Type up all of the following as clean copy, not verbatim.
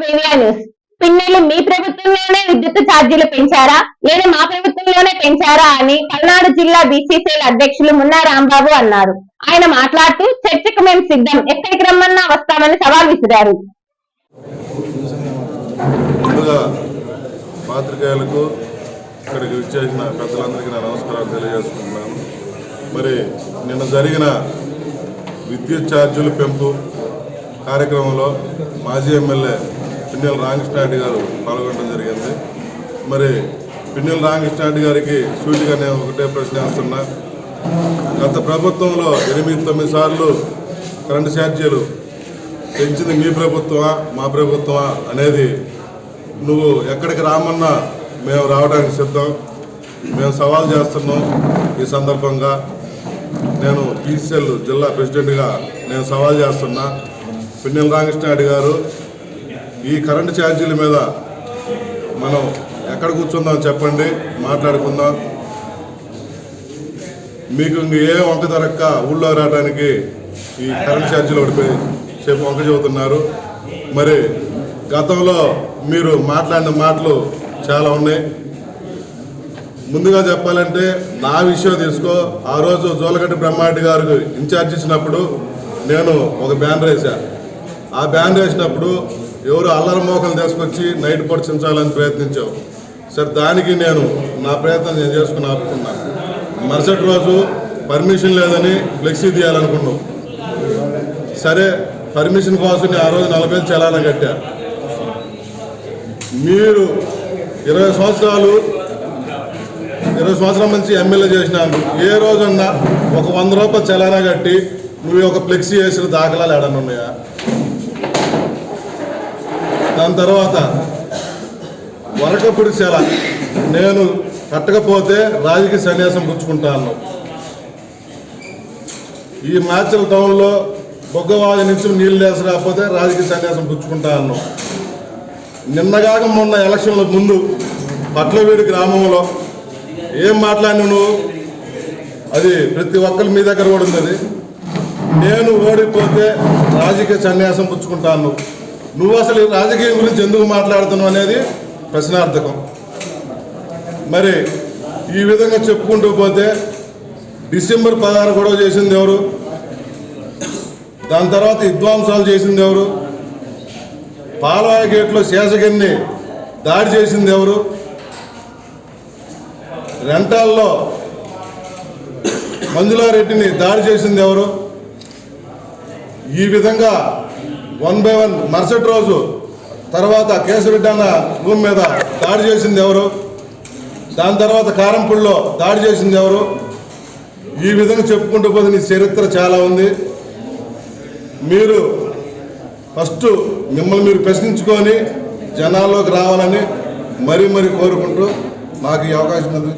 Premier news. పిన్నెలు మీ ప్రభుత్వంలోనే విద్యుత్ ఛార్జీలు పెంచారా లేదా మా ప్రభుత్వంలోనే పెంచారా అని పల్నాడు జిల్లా బీసీసీఎల్ అధ్యక్షులు మున్నా రాంబాబు అన్నారు. ఆయన మాట్లాడుతూ చర్చకు మేము సిద్ధం, ఎక్కడికి రమ్మన్నా వస్తామని సవాల్ విసిరారు. పాత్రికేయులకు ఇక్కడికి విచ్చేసిన పెద్దలందరికీ నా నమస్కారాలు తెలియజేసుకుంటున్నాను. మరి నిన్న జరిగిన విద్యుత్ ఛార్జీల పెంపు కార్యక్రమంలో మాజీ ఎమ్మెల్యే పిన్నెల రామకృష్ణారెడ్డి గారు పాల్గొనడం జరిగింది. మరి పిన్నెల రామకృష్ణారెడ్డి గారికి సూటిగా నేను ఒకటే ప్రశ్న వేస్తున్నా. గత ప్రభుత్వంలో 8-9 సార్లు కరెంటు ఛార్జీలు పెంచింది మీ ప్రభుత్వమా మా ప్రభుత్వమా అనేది నువ్వు ఎక్కడికి రామన్నా మేము రావడానికి సిద్ధం, మేము సవాల్ చేస్తున్నాం. ఈ సందర్భంగా నేను బీసీఎల్ జిల్లా ప్రెసిడెంట్గా నేను సవాల్ చేస్తున్నా. పిన్నెల రామకృష్ణారెడ్డి గారు, ఈ కరెంటు ఛార్జీల మీద మనం ఎక్కడ కూర్చుందాం చెప్పండి, మాట్లాడుకుందాం. మీకు ఇంక ఏ వంక దొరక్క ఊళ్ళో రావడానికి ఈ కరెంటు ఛార్జీలు ఒకటి చెప్పి వంక చెబుతున్నారు. మరి గతంలో మీరు మాట్లాడిన మాటలు చాలా ఉన్నాయి. ముందుగా చెప్పాలంటే నా విషయం తీసుకో. ఆ రోజు జోలగడ్డ బ్రహ్మారెడ్డి గారు ఇన్ఛార్జ్ ఇచ్చినప్పుడు నేను ఒక బ్యానర్ వేసా. ఆ బ్యానర్ వేసినప్పుడు ఎవరు అల్లరి మోకలు తీసుకొచ్చి నైట్ పొడిచించాలని ప్రయత్నించావు. సరే, దానికి నేను నా ప్రయత్నం నేను చేసుకుని ఆపుకున్నాను. మరుసటి రోజు పర్మిషన్ లేదని ఫ్లెక్సీ తీయాలనుకున్నాం. సరే, పర్మిషన్ కోసం ఆ రోజు 40 చలానా కట్టా. మీరు 20 సంవత్సరాల నుంచి ఎమ్మెల్యే చేసినాను. ఏ రోజన్నా ఒక 100 రూపాయలు చలానా కట్టి నువ్వు ఒక ఫ్లెక్సీ వేసిన దాఖలాలు ఏడన్నా ఉన్నాయా? దాని తర్వాత వరకపుడి సెల నేను కట్టకపోతే రాజకీయ సన్యాసం పుచ్చుకుంటాను. ఈ మాచల్ టౌన్లో బొగ్గవాది నుంచి నీళ్ళు వేసి రాకపోతే రాజకీయ సన్యాసం పుచ్చుకుంటాను. నిన్నగాక మొన్న ఎలక్షన్ల ముందు పట్లవీడి గ్రామంలో ఏం మాట్లాడినా నువ్వు, అది ప్రతి ఒక్కరి మీ దగ్గర కూడా ఉంది. నేను ఓడిపోతే రాజకీయ సన్యాసం పుచ్చుకుంటాను. నువ్వు అసలు రాజకీయం గురించి ఎందుకు మాట్లాడుతున్నావు అనేది ప్రశ్నార్థకం. మరి ఈ విధంగా చెప్పుకుంటూ పోతే డిసెంబర్ 16 గొడవ చేసింది ఎవరు? దాని తర్వాత విధ్వంసాలు చేసింది ఎవరు? పాలవాయ గేట్లో శేషగిరిని దాడి చేసింది ఎవరు? రెంటాల్లో మంజులారెడ్డిని దాడి చేసింది ఎవరు? ఈ విధంగా 1 by 1 మరుసటి రోజు తర్వాత కేశరెడ్డి భూమి మీద దాడి చేసింది ఎవరు? దాని తర్వాత కారంపూడిలో దాడి చేసింది ఎవరు? ఈ విధంగా చెప్పుకుంటూ పోతే నీ చరిత్ర చాలా ఉంది. మీరు ఫస్ట్ మిమ్మల్ని మీరు ప్రశ్నించుకొని జనాల్లోకి రావాలని మరీ కోరుకుంటూ నాకు ఈ అవకాశం ఉంది.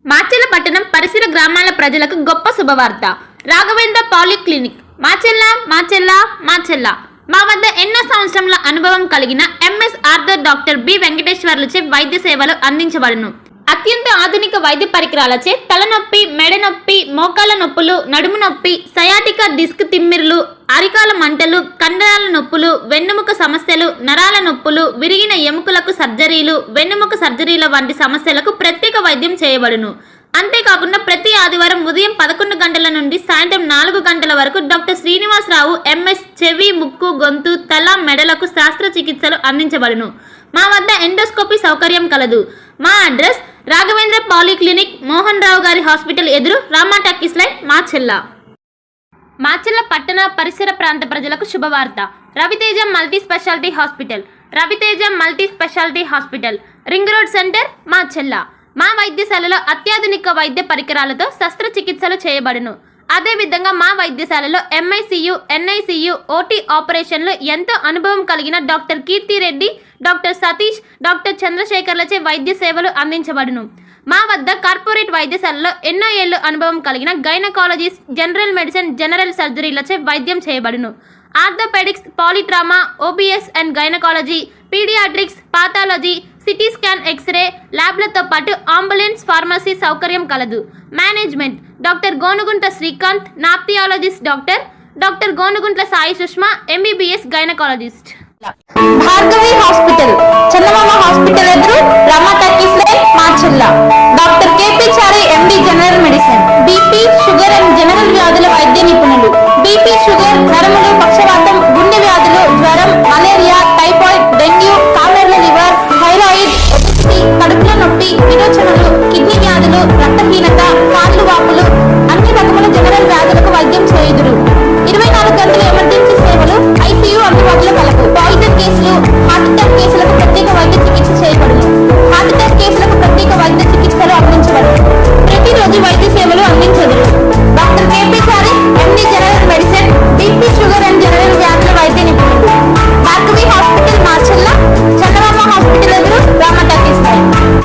మాచెల్ల పట్టణం పరిసర గ్రామాల ప్రజలకు గొప్ప శుభవార్త. రాఘవేంద్ర పాలిక్లినిక్ మాచెల్ల మా వద్ద ఎన్నో సంవత్సరముల అనుభవం కలిగిన ఎంఎస్ ఆర్థర్ డాక్టర్ బి వెంకటేశ్వర్లచే వైద్య సేవలు అందించబడును. అత్యంత ఆధునిక వైద్య పరికరాలచే తలనొప్పి, మెడ నొప్పి, మోకాల నొప్పులు, నడుము నొప్పి, సయాటికా డిస్క్ తిమ్మిర్లు, అరికాల మంటలు, కండరాల నొప్పులు, వెన్నుముక సమస్యలు, నరాల నొప్పులు, విరిగిన ఎముకలకు సర్జరీలు, వెన్నుముక సర్జరీల వంటి సమస్యలకు ప్రత్యేక వైద్యం చేయబడును. అంతేకాకుండా ప్రతి ఆదివారం ఉదయం 11 గంటల నుండి సాయంత్రం 4 గంటల వరకు డాక్టర్ శ్రీనివాసరావు ఎంఎస్ చెవి, ముక్కు, గొంతు, తల, మెడలకు శస్త్రచికిత్సలు అందించబడును. మా వద్ద ఎండోస్కోపీ సౌకర్యం కలదు. మా అడ్రస్ రాఘవేంద్ర పాలిక్లినిక్, మోహన్ రావు గారి హాస్పిటల్ ఎదురు, రామా టాకీస్ లైన్, మాచెల్ల పట్టణ పరిసర ప్రాంత ప్రజలకు శుభవార్త. Ravi Teja multi speciality hospital, ring road centre, Macherla. మా వైద్యశాలలో అత్యాధునిక వైద్య పరికరాలతో శస్త్రచికిత్సలు చేయబడును. అదేవిధంగా మా వైద్యశాలలో ఎంఐసియు, ఎన్ఐసియు, ఓటీ ఆపరేషన్లు ఎంతో అనుభవం కలిగిన doctor Keerthi Reddy, doctor Satish, doctor చంద్రశేఖర్లచే వైద్య సేవలు అందించబడును. మా వద్ద కార్పొరేట్ వైద్యశాలలో ఎన్నో ఏళ్లు అనుభవం కలిగిన గైనకాలజిస్ట్, జనరల్ మెడిసిన్, జనరల్ సర్జరీలచే వైద్యం చేయబడును. Orthopaedics, polytrauma, OBS and gynaecology, paediatrics, pathology, CT scan, X-ray ల్యాబ్లతో పాటు అంబులెన్స్, ఫార్మసీ సౌకర్యం కలదు. Management doctor Gonuguntla Srikanth, nephrologist doctor Gonuguntla Sai Sushma, MBBS gynaecologist. స్వరములు